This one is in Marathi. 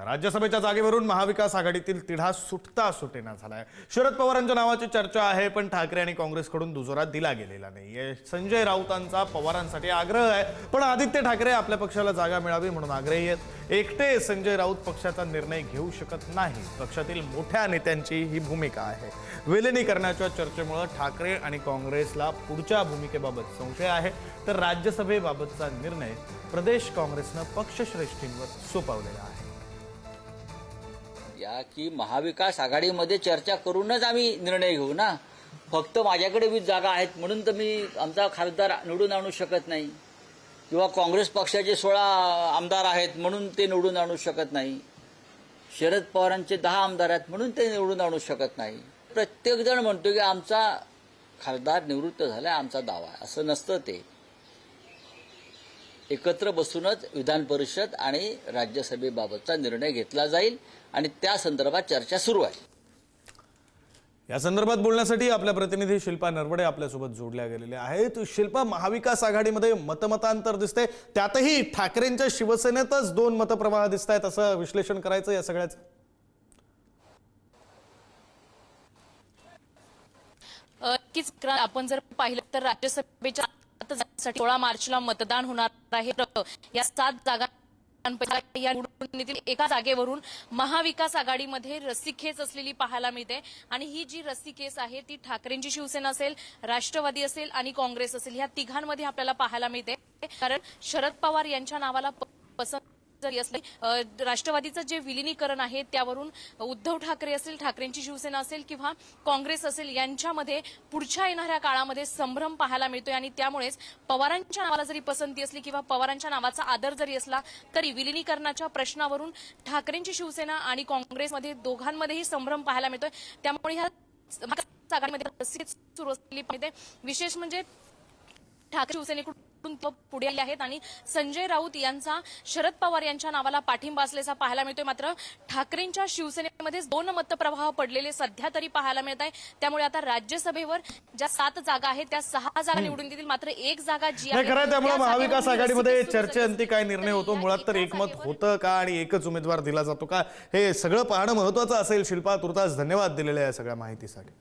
राज्यसभेच्या जागेवरून महाविकास आघाडीतील तिढा सुटता सुटेना झालाय। शरद पवारांच्या नावाची चर्चा आहे, पण ठाकरे आणि काँग्रेसकडून दुजोरा दिला गेलेला नाहीये। संजय राऊतांचा पवारांसाठी आग्रह आहे, पण आदित्य ठाकरे आपल्या पक्षाला जागा मिळावी म्हणून आग्रही आहेत। एकटे संजय राऊत पक्षाचा निर्णय घेऊ शकत नाही, पक्षातील मोठ्या नेत्यांची ही भूमिका आहे। विलीनीकरणाच्या चर्चेमुळे ठाकरे आणि काँग्रेसला पुढच्या भूमिकेबाबत संशय आहे, तर राज्यसभेबाबतचा निर्णय प्रदेश काँग्रेसने पक्षश्रेष्ठींवर सोपवलेला आहे। या की महाविकास आघाडीमध्ये चर्चा करूनच आम्ही निर्णय घेऊ ना। फक्त माझ्याकडे 20 जागा आहेत म्हणून तर मी आमचा खासदार निवडून आणू शकत नाही, किंवा काँग्रेस पक्षाचे 16 आमदार आहेत म्हणून ते निवडून आणू शकत नाही, शरद पवारांचे 10 आमदार आहेत म्हणून ते निवडून आणू शकत नाही। प्रत्येक जण म्हणतो की आमचा खासदार निवृत्त झाला, आमचा दावा आहे, असं नसतं। ते एकत्र बसूनच विधान परिषद आणि राज्यसभेबाबतचा निर्णय घेतला जाईल आणि त्या संदर्भात चर्चा सुरू आहे। या संदर्भात बोलण्यासाठी आपल्या प्रतिनिधी शिल्पा नरवडे आपल्यासोबत जोडल्या गेलेल्या आहेत। शिल्पा, महाविकास आघाडीमध्ये मतमतांतर दिसते, त्यातही ठाकरेंच्या शिवसेनेतच 2 मतप्रवाह दिसत आहेत, असं विश्लेषण करायचं या सगळ्याचं? आपण जर पाहिलं तर राज्यसभेच्या 16 मार्चला मतदान होणार आहे। या 7 जागांपैकी या निवडणुकीतील एका जागेवरून महाविकास आघाडीमध्ये रस्सीखेच असलेली पाहायला मिळते आणि ही जी रस्सीखेच आहे ती ठाकरेंची शिवसेना असेल, राष्ट्रवादी असेल आणि काँग्रेस असेल, ह्या तिघांमध्ये आपल्याला पाहायला मिळते। कारण शरद पवार यांच्या नावाला पसंत जरी असली, राष्ट्रवादीचं जे विलीनीकरण आहे त्यावरून उद्धव ठाकरे असेल, ठाकरेंची शिवसेना असेल किंवा काँग्रेस असेल, यांच्यामध्ये पुढच्या येणाऱ्या काळामध्ये संभ्रम पाहायला मिळतोय आणि त्यामुळेच पवारांच्या नावाला जरी पसंती असली किंवा पवारांच्या नावाचा आदर जरी असला तरी विलीनीकरणाच्या प्रश्नावरून ठाकरेंची शिवसेना आणि काँग्रेसमध्ये दोघांमध्येही संभ्रम पाहायला मिळतोय। त्यामुळे ह्या आघाडीमध्ये सुरू असलेली पाहिजे। विशेष म्हणजे ठाकरे शिवसेनेकडून पुढे आले आहेत आणि संजय राऊत यांचा शरद पवार यांच्या नावाला पाठिंबा असल्याचा पाहायला मिळतोय। मात्र ठाकरेंच्या शिवसेनेमध्ये 2 मतप्रवाह पडलेले सध्या तरी पाहायला मिळत आहे। त्यामुळे आता राज्यसभेवर ज्या 7 जागा आहेत त्या 6 जागा निवडून येतील, मात्र एक जागा जी आहे खरं त्यामुळे महाविकास आघाडीमध्ये चर्चेअंती काय निर्णय होतो, मुळात तर एकमत होतं का आणि एकच उमेदवार दिला जातो का, हे सगळं पाहणं महत्त्वाचं असेल। शिल्पा, तुर्तास धन्यवाद दिलेल्या या सगळ्या माहितीसाठी।